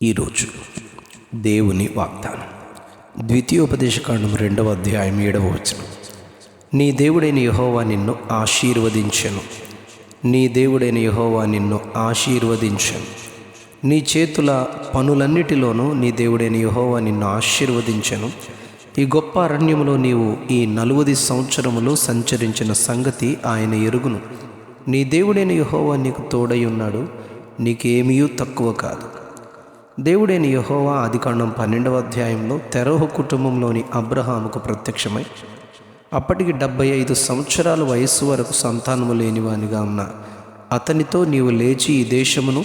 ఈరోజు దేవుని వాగ్దానం ద్వితీయోపదేశకాండం 2వ అధ్యాయం 7వ వచనం. నీ దేవుడైన యెహోవా నిన్ను ఆశీర్వదించెను. నీ దేవుడైన యెహోవా నిన్ను ఆశీర్వదించెను. నీ చేతుల పనులన్నిటిలోనూ నీ దేవుడైన యెహోవా నిన్ను ఆశీర్వదించెను. ఈ గొప్ప అరణ్యములో నీవు ఈ 40 సంవత్సరములు సంచరించిన సంగతి ఆయన ఎరుగును. నీ దేవుడైన యెహోవా నీకు తోడై ఉన్నాడు, నీకేమీ తక్కువ కాదు. దేవుడైన యెహోవా ఆదికాండం 12వ అధ్యాయంలో తెరహు కుటుంబంలోని అబ్రహాముకు ప్రత్యక్షమై అప్పటికి 75 సంవత్సరాల వయస్సు వరకు సంతానము లేనివానిగా ఉన్న అతనితో నీవు లేచి ఈ దేశమును,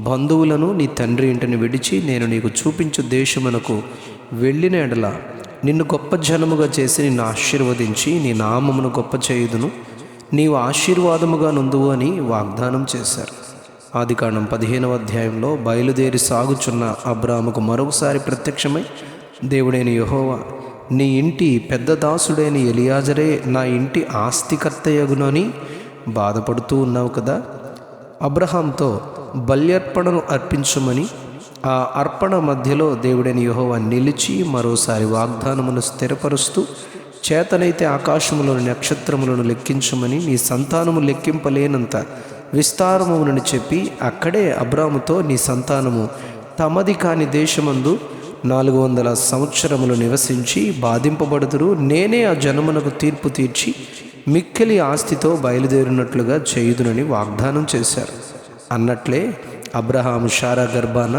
బంధువులను, నీ తండ్రి ఇంటిని విడిచి నేను నీకు చూపించు దేశమునకు వెళ్ళిన ఎడల నిన్ను గొప్ప జనముగా చేసి నిన్ను ఆశీర్వదించి నీ నామమును గొప్ప చేయుదును, నీవు ఆశీర్వాదముగా నుందువు అని వాగ్దానం చేశారు. ఆదికాండం 15వ అధ్యాయంలో బయలుదేరి సాగుచున్న అబ్రాహాముకు మరొకసారి ప్రత్యక్షమై దేవుడైన యెహోవా, నీ ఇంటి పెద్ద దాసుడైన ఎలియాజరే నా ఇంటి ఆస్తికర్తయగునని బాధపడుతూ ఉన్నావు కదా. అబ్రహాంతో బల్యర్పణను అర్పించమని ఆ అర్పణ మధ్యలో దేవుడైన యెహోవా నిలిచి మరోసారి వాగ్దానమును స్థిరపరుస్తూ, చేతనైతే ఆకాశములోని నక్షత్రములను లెక్కించమని, నీ సంతానము లెక్కింపలేనంత విస్తారమునని చెప్పి అక్కడే అబ్రాముతో నీ సంతానము తమది కాని దేశమందు 400 సంవత్సరములు నివసించి బాధింపబడుదురు, నేనే ఆ జనమునకు తీర్పు తీర్చి మిక్కిలి ఆస్తితో బయలుదేరినట్లుగా చేయుదునని వాగ్దానం చేశారు. అన్నట్లే అబ్రహాము షారా గర్భాన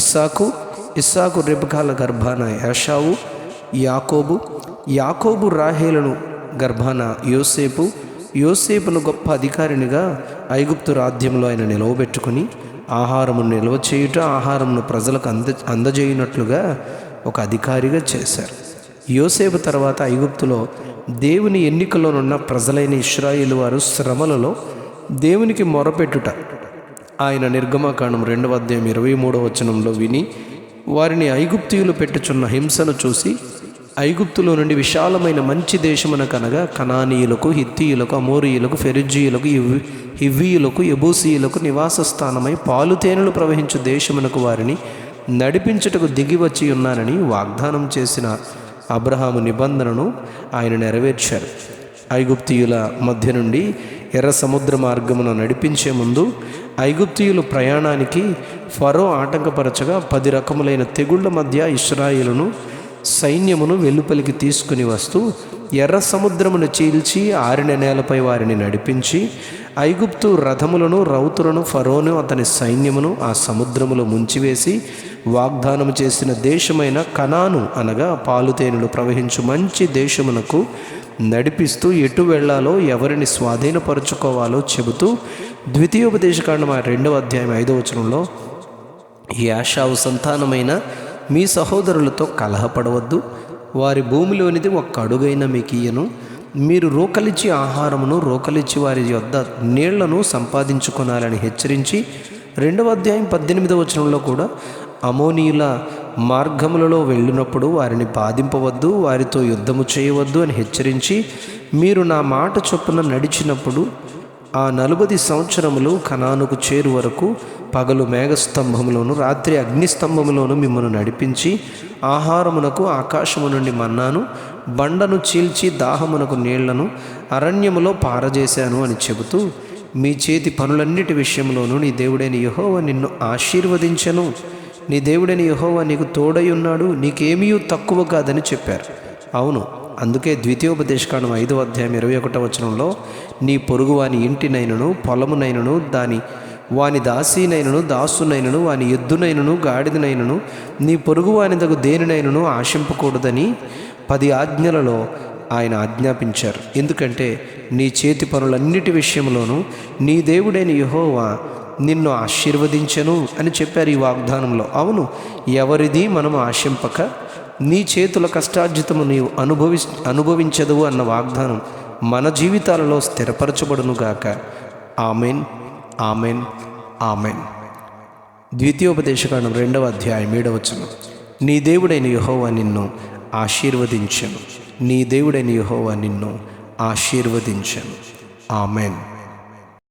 ఇస్సాకు రెబెకాల గర్భాన ఏశావు, యాకోబు రాహేలను గర్భాన యోసేపును గొప్ప అధికారినిగా ఐగుప్తు రాజ్యంలో ఆయన నిలవబెట్టుకుని ఆహారమును నిల్వ చేయుట, ఆహారమును ప్రజలకు అందజేయునట్లుగా ఒక అధికారిగా చేశారు. యోసేపు తర్వాత ఐగుప్తులో దేవుని ఎన్నికలోనున్న ప్రజలైన ఇశ్రాయేలు వారు శ్రమలలో దేవునికి మొరపెట్టుట ఆయన నిర్గమకాండం 2వ అధ్యాయం 23వ వచనంలో విని వారిని ఐగుప్తీయులు పెట్టుచున్న హింసను చూసి ఐగుప్తులో నుండి విశాలమైన మంచి దేశమునకనగా కనానీయులకు, హిత్తీయులకు, అమోరీయులకు, ఫెరిజ్జీయులకు, హివ్వీయులకు, యెబూసీయులకు నివాస స్థానమై పాలుతేనెలు ప్రవహించు దేశమునకు వారిని నడిపించుటకు దిగివచ్చి ఉన్నానని వాగ్దానం చేసిన అబ్రహాము నిబంధనను ఆయన నెరవేర్చారు. ఐగుప్తీయుల మధ్య నుండి ఎర్ర సముద్ర మార్గమున నడిపించే ముందు ఐగుప్తీయులు ప్రయాణానికి ఫరో ఆటంకపరచగా 10 రకములైన తెగుళ్ల మధ్య ఇశ్రాయేలును సైన్యమును వెలుపలికి తీసుకుని వస్తూ ఎర్ర సముద్రమును చీల్చి ఆరిన నేలపై వారిని నడిపించి ఐగుప్తు రథములను, రౌతులను, ఫరోను అతని సైన్యమును ఆ సముద్రములో ముంచివేసి వాగ్దానము చేసిన దేశమైన కనాను అనగా పాలుతేనెలు ప్రవహించు మంచి దేశమునకు నడిపిస్తూ ఎటు వెళ్ళాలో, ఎవరిని స్వాధీనపరుచుకోవాలో చెబుతూ ద్వితీయోపదేశకాండం 2వ అధ్యాయం 5వ వచనంలో యాషావు సంతానమైన మీ సహోదరులతో కలహపడవద్దు, వారి భూమిలోనిది ఒక్క అడుగైనా మీకు ఇయ్యను, మీరు రోకలిచ్చి ఆహారమును, రోకలిచ్చి వారి యొద్ద నీళ్లను సంపాదించుకొనాలని హెచ్చరించి 2వ అధ్యాయం 18వ వచనంలో కూడా అమోనీయుల మార్గములలో వెళ్ళినప్పుడు వారిని బాధింపవద్దు, వారితో యుద్ధము చేయవద్దు అని హెచ్చరించి, మీరు నా మాట చొప్పున నడిచినప్పుడు ఆ 40 సంవత్సరములు కనానుకు చేరు వరకు పగలు మేఘస్తంభములోను, రాత్రి అగ్నిస్తంభములోను మిమ్మల్ని నడిపించి ఆహారమునకు ఆకాశము నుండి మన్నాను, బండను చీల్చి దాహమునకు నీళ్లను అరణ్యములో పారజేశాను అని చెబుతూ, మీ చేతి పనులన్నిటి విషయంలోనూ నీ దేవుడైన యెహోవా నిన్ను ఆశీర్వదించెను, నీ దేవుడైన యెహోవా నీకు తోడై ఉన్నాడు, నీకేమీ తక్కువ కాదని చెప్పారు. అవును, అందుకే ద్వితీయోపదేశకాండం 5వ అధ్యాయం 21వ వచనంలో నీ పొరుగు వాని ఇంటినైనను, పొలమునైనను, వాని దాసీనైనను, దాసునైనను, వాని ఎద్దునైనను, గాడిదనైనను, నీ పొరుగు వానిదగు దేనినైనను ఆశింపకూడదని 10 ఆజ్ఞలలో ఆయన ఆజ్ఞాపించారు. ఎందుకంటే నీ చేతి పనులన్నిటి విషయంలోనూ నీ దేవుడైన యెహోవా నిన్ను ఆశీర్వదించెను అని చెప్పారు ఈ వాగ్దానంలో. అవును, ఎవరిది మనం ఆశింపక నీ చేతుల కష్టార్జితము నీవు అనుభవించదువు అన్న వాగ్దానం మన జీవితాలలో స్థిరపరచబడునుగాక. Amen, amen, amen. ద్వితీయోపదేశకాండం 2వ అధ్యాయం 7వ వచనం. నీ దేవుడైన యెహోవా నిన్ను ఆశీర్వదించెను, నీ దేవుడైన యెహోవా నిన్ను ఆశీర్వదించెను. ఆమెన్.